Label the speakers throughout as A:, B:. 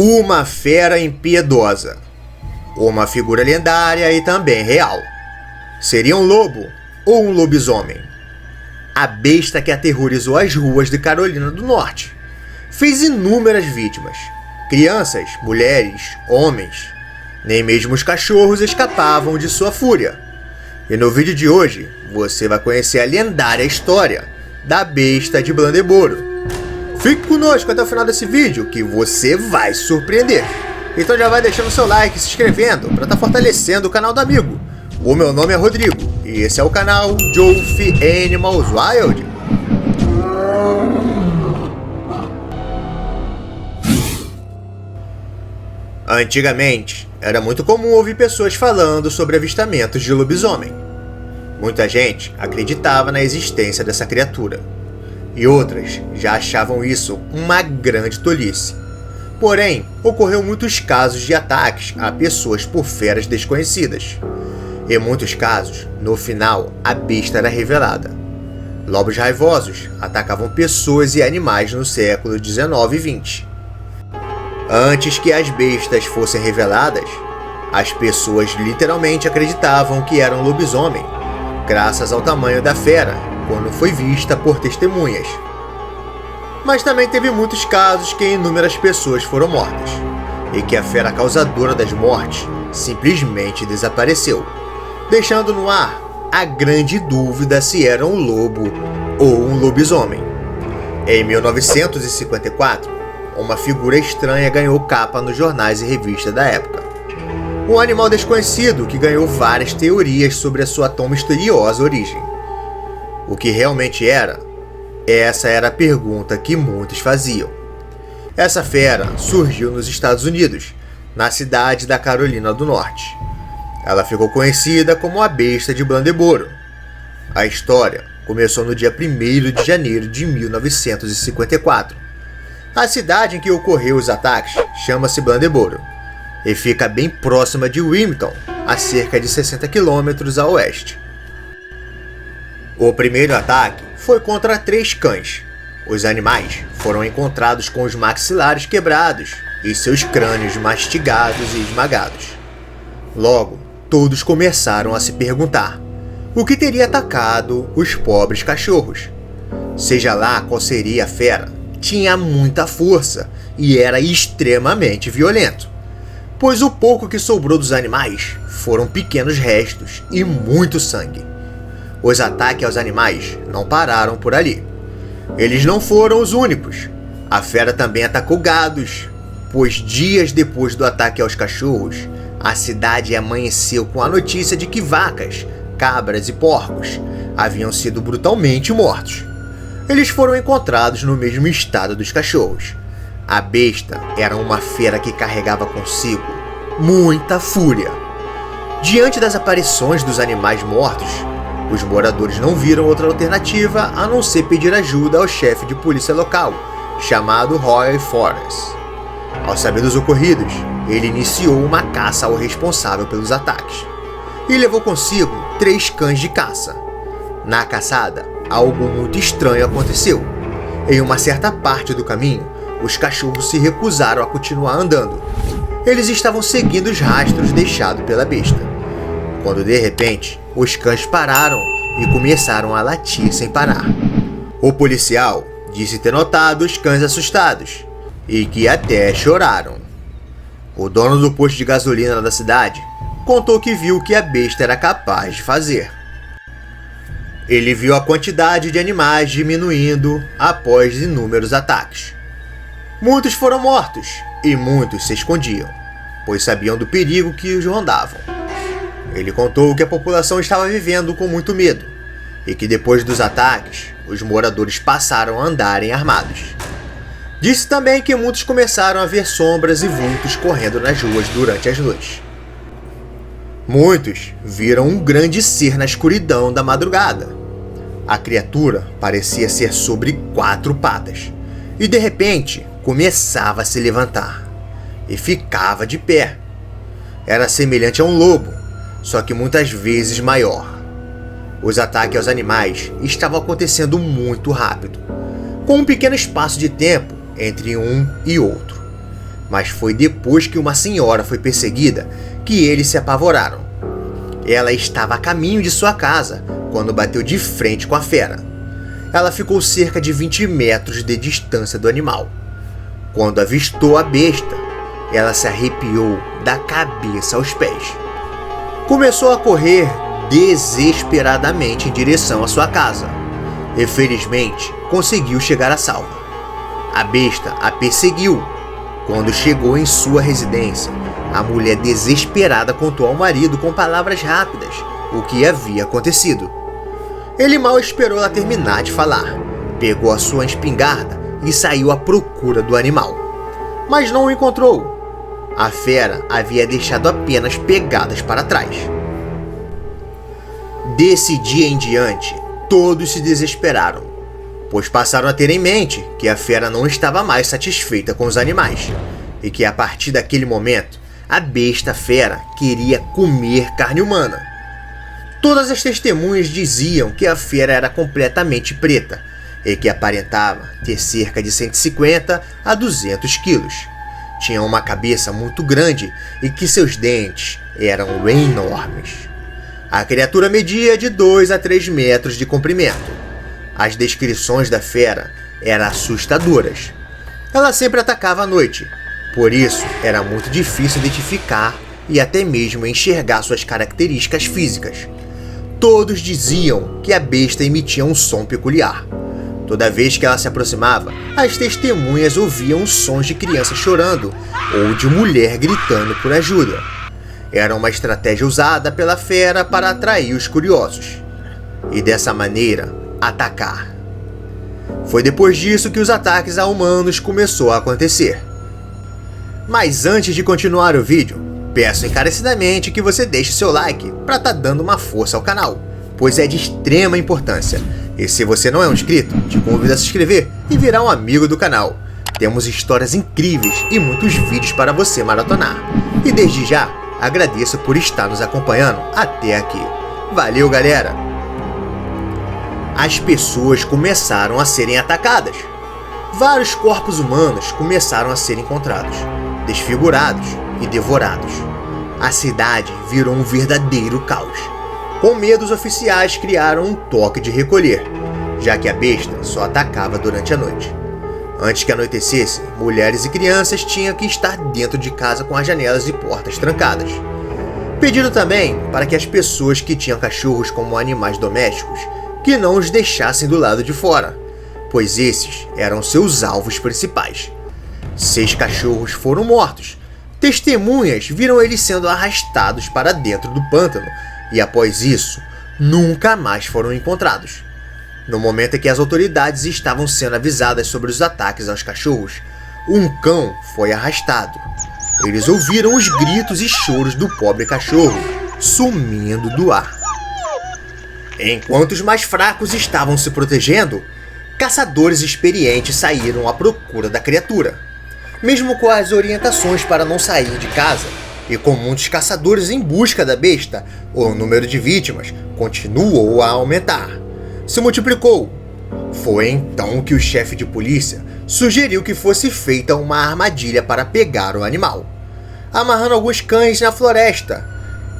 A: Uma fera impiedosa. Uma figura lendária e também real. Seria um lobo ou um lobisomem? A besta que aterrorizou as ruas de Carolina do Norte. Fez inúmeras vítimas. Crianças, mulheres, homens. Nem mesmo os cachorros escapavam de sua fúria. E no vídeo de hoje, você vai conhecer a lendária história da besta de Blandebooro. Fique conosco até o final desse vídeo que você vai se surpreender. Então já vai deixando o seu like e se inscrevendo para estar fortalecendo o canal do amigo. O meu nome é Rodrigo e esse é o canal Jolf Animals Wild. Antigamente, era muito comum ouvir pessoas falando sobre avistamentos de lobisomem. Muita gente acreditava na existência dessa criatura, e outras já achavam isso uma grande tolice. Porém, ocorreu muitos casos de ataques a pessoas por feras desconhecidas. Em muitos casos, no final, a besta era revelada. Lobos raivosos atacavam pessoas e animais no século XIX e XX. Antes que as bestas fossem reveladas, as pessoas literalmente acreditavam que eram lobisomem, graças ao tamanho da fera, quando foi vista por testemunhas. Mas também teve muitos casos que inúmeras pessoas foram mortas, e que a fera causadora das mortes simplesmente desapareceu, deixando no ar a grande dúvida se era um lobo ou um lobisomem. Em 1954, uma figura estranha ganhou capa nos jornais e revistas da época. Um animal desconhecido que ganhou várias teorias sobre a sua tão misteriosa origem. O que realmente era? Essa era a pergunta que muitos faziam. Essa fera surgiu nos Estados Unidos, na cidade da Carolina do Norte. Ela ficou conhecida como a besta de Blandebooro. A história começou no dia 1º de janeiro de 1954. A cidade em que ocorreu os ataques chama-se Blandebooro e fica bem próxima de Wilmington, a cerca de 60 quilômetros a oeste. O primeiro ataque foi contra 3 cães. Os animais foram encontrados com os maxilares quebrados e seus crânios mastigados e esmagados. Logo, todos começaram a se perguntar o que teria atacado os pobres cachorros. Seja lá qual seria a fera, tinha muita força e era extremamente violento, pois o pouco que sobrou dos animais foram pequenos restos e muito sangue. Os ataques aos animais não pararam por ali. Eles não foram os únicos. A fera também atacou gados, pois dias depois do ataque aos cachorros, a cidade amanheceu com a notícia de que vacas, cabras e porcos haviam sido brutalmente mortos. Eles foram encontrados no mesmo estado dos cachorros. A besta era uma fera que carregava consigo muita fúria. Diante das aparições dos animais mortos, os moradores não viram outra alternativa a não ser pedir ajuda ao chefe de polícia local, chamado Roy Forrest. Ao saber dos ocorridos, ele iniciou uma caça ao responsável pelos ataques e levou consigo 3 cães de caça. Na caçada, algo muito estranho aconteceu. Em uma certa parte do caminho, os cachorros se recusaram a continuar andando. Eles estavam seguindo os rastros deixados pela besta, quando de repente os cães pararam e começaram a latir sem parar. O policial disse ter notado os cães assustados e que até choraram. O dono do posto de gasolina da cidade contou que viu o que a besta era capaz de fazer. Ele viu a quantidade de animais diminuindo após inúmeros ataques. Muitos foram mortos e muitos se escondiam, pois sabiam do perigo que os rondavam. Ele contou que a população estava vivendo com muito medo e que depois dos ataques, os moradores passaram a andarem armados. Disse também que muitos começaram a ver sombras e vultos correndo nas ruas durante as noites. Muitos viram um grande ser na escuridão da madrugada. A criatura parecia ser sobre 4 patas e de repente começava a se levantar e ficava de pé. Era semelhante a um lobo, só que muitas vezes maior. Os ataques aos animais estavam acontecendo muito rápido, com um pequeno espaço de tempo entre um e outro. mas foi depois que uma senhora foi perseguida que eles se apavoraram. Ela estava a caminho de sua casa quando bateu de frente com a fera. Ela ficou cerca de 20 metros de distância do animal. Quando avistou a besta, ela se arrepiou da cabeça aos pés. Começou a correr desesperadamente em direção à sua casa e felizmente conseguiu chegar a salvo. A besta a perseguiu. Quando chegou em sua residência, a mulher desesperada contou ao marido com palavras rápidas o que havia acontecido. Ele mal esperou ela terminar de falar, pegou a sua espingarda e saiu à procura do animal. Mas não o encontrou. A fera havia deixado apenas pegadas para trás. Desse dia em diante, todos se desesperaram, pois passaram a ter em mente que a fera não estava mais satisfeita com os animais e que a partir daquele momento, a besta fera queria comer carne humana. Todas as testemunhas diziam que a fera era completamente preta e que aparentava ter cerca de 150 a 200 quilos. Tinha uma cabeça muito grande e que seus dentes eram enormes. A criatura media de 2 a 3 metros de comprimento. As descrições da fera eram assustadoras. Ela sempre atacava à noite, por isso era muito difícil identificar e até mesmo enxergar suas características físicas. Todos diziam que a besta emitia um som peculiar. Toda vez que ela se aproximava, as testemunhas ouviam sons de criança chorando ou de mulher gritando por ajuda. Era uma estratégia usada pela fera para atrair os curiosos e, dessa maneira, atacar. Foi depois disso que os ataques a humanos começou a acontecer. Mas antes de continuar o vídeo, peço encarecidamente que você deixe seu like para estar dando uma força ao canal, pois é de extrema importância. E se você não é um inscrito, te convido a se inscrever e virar um amigo do canal. Temos histórias incríveis e muitos vídeos para você maratonar. E desde já, agradeço por estar nos acompanhando até aqui. Valeu, galera! As pessoas começaram a serem atacadas. Vários corpos humanos começaram a ser encontrados, desfigurados e devorados. A cidade virou um verdadeiro caos. Com medo, os oficiais criaram um toque de recolher, já que a besta só atacava durante a noite. Antes que anoitecesse, mulheres e crianças tinham que estar dentro de casa com as janelas e portas trancadas. Pediram também para que as pessoas que tinham cachorros como animais domésticos que não os deixassem do lado de fora, pois esses eram seus alvos principais. 6 cachorros foram mortos. Testemunhas viram eles sendo arrastados para dentro do pântano e, após isso, nunca mais foram encontrados. No momento em que as autoridades estavam sendo avisadas sobre os ataques aos cachorros, um cão foi arrastado. Eles ouviram os gritos e choros do pobre cachorro, sumindo do ar. Enquanto os mais fracos estavam se protegendo, caçadores experientes saíram à procura da criatura. Mesmo com as orientações para não sair de casa, e com muitos caçadores em busca da besta, o número de vítimas continuou a aumentar. Se multiplicou. Foi então que o chefe de polícia sugeriu que fosse feita uma armadilha para pegar o animal, amarrando alguns cães na floresta,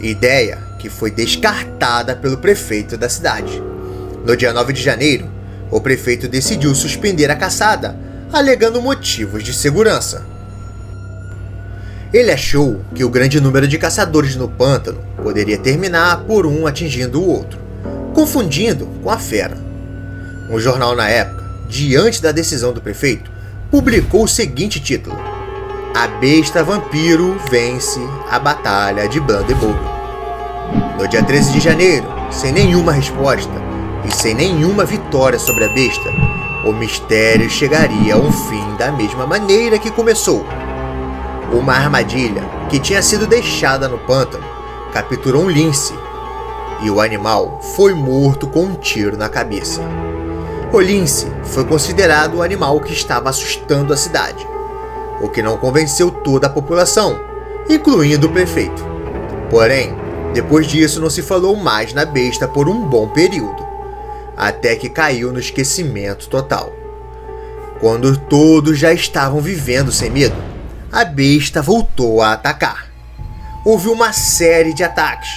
A: ideia que foi descartada pelo prefeito da cidade. No dia 9 de janeiro, o prefeito decidiu suspender a caçada, alegando motivos de segurança. Ele achou que o grande número de caçadores no pântano poderia terminar por um atingindo o outro, confundindo com a fera. Um jornal na época, diante da decisão do prefeito, publicou o seguinte título: A besta vampiro vence a batalha de Brandeburgo. No dia 13 de janeiro, sem nenhuma resposta e sem nenhuma vitória sobre a besta, o mistério chegaria ao fim da mesma maneira que começou. Uma armadilha que tinha sido deixada no pântano capturou um lince e o animal foi morto com um tiro na cabeça. O lince foi considerado o animal que estava assustando a cidade, o que não convenceu toda a população, incluindo o prefeito. Porém, depois disso não se falou mais na besta por um bom período, até que caiu no esquecimento total. Quando todos já estavam vivendo sem medo, a besta voltou a atacar. Houve uma série de ataques.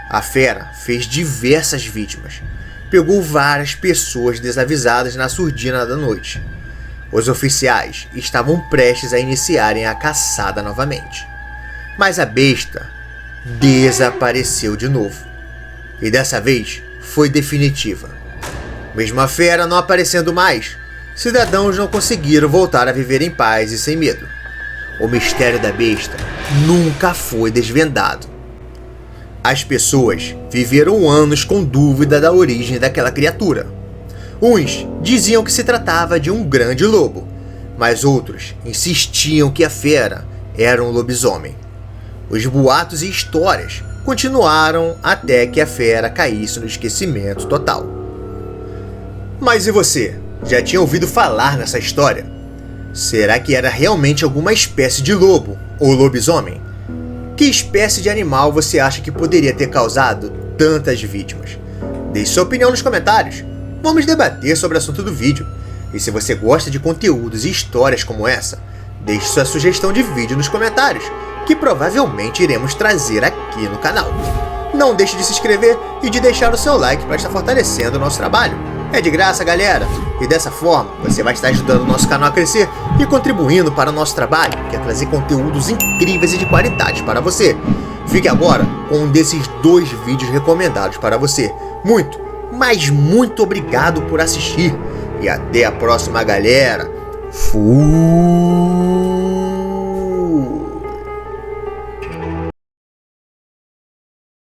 A: A fera fez diversas vítimas. Pegou várias pessoas desavisadas na surdina da noite. Os oficiais estavam prestes a iniciarem a caçada novamente. Mas a besta desapareceu de novo. E dessa vez foi definitiva. Mesmo a fera não aparecendo mais, cidadãos não conseguiram voltar a viver em paz e sem medo. O mistério da besta nunca foi desvendado. As pessoas viveram anos com dúvida da origem daquela criatura. Uns diziam que se tratava de um grande lobo, mas outros insistiam que a fera era um lobisomem. Os boatos e histórias continuaram até que a fera caísse no esquecimento total. Mas e você? Já tinha ouvido falar nessa história? Será que era realmente alguma espécie de lobo ou lobisomem? Que espécie de animal você acha que poderia ter causado tantas vítimas? Deixe sua opinião nos comentários. Vamos debater sobre o assunto do vídeo. E se você gosta de conteúdos e histórias como essa, deixe sua sugestão de vídeo nos comentários, que provavelmente iremos trazer aqui no canal. Não deixe de se inscrever e de deixar o seu like para estar fortalecendo o nosso trabalho. É de graça, galera! E dessa forma, você vai estar ajudando o nosso canal a crescer e contribuindo para o nosso trabalho, que é trazer conteúdos incríveis e de qualidade para você. Fique agora com um desses 2 vídeos recomendados para você. Muito, mas muito obrigado por assistir. E até a próxima, galera! Fui!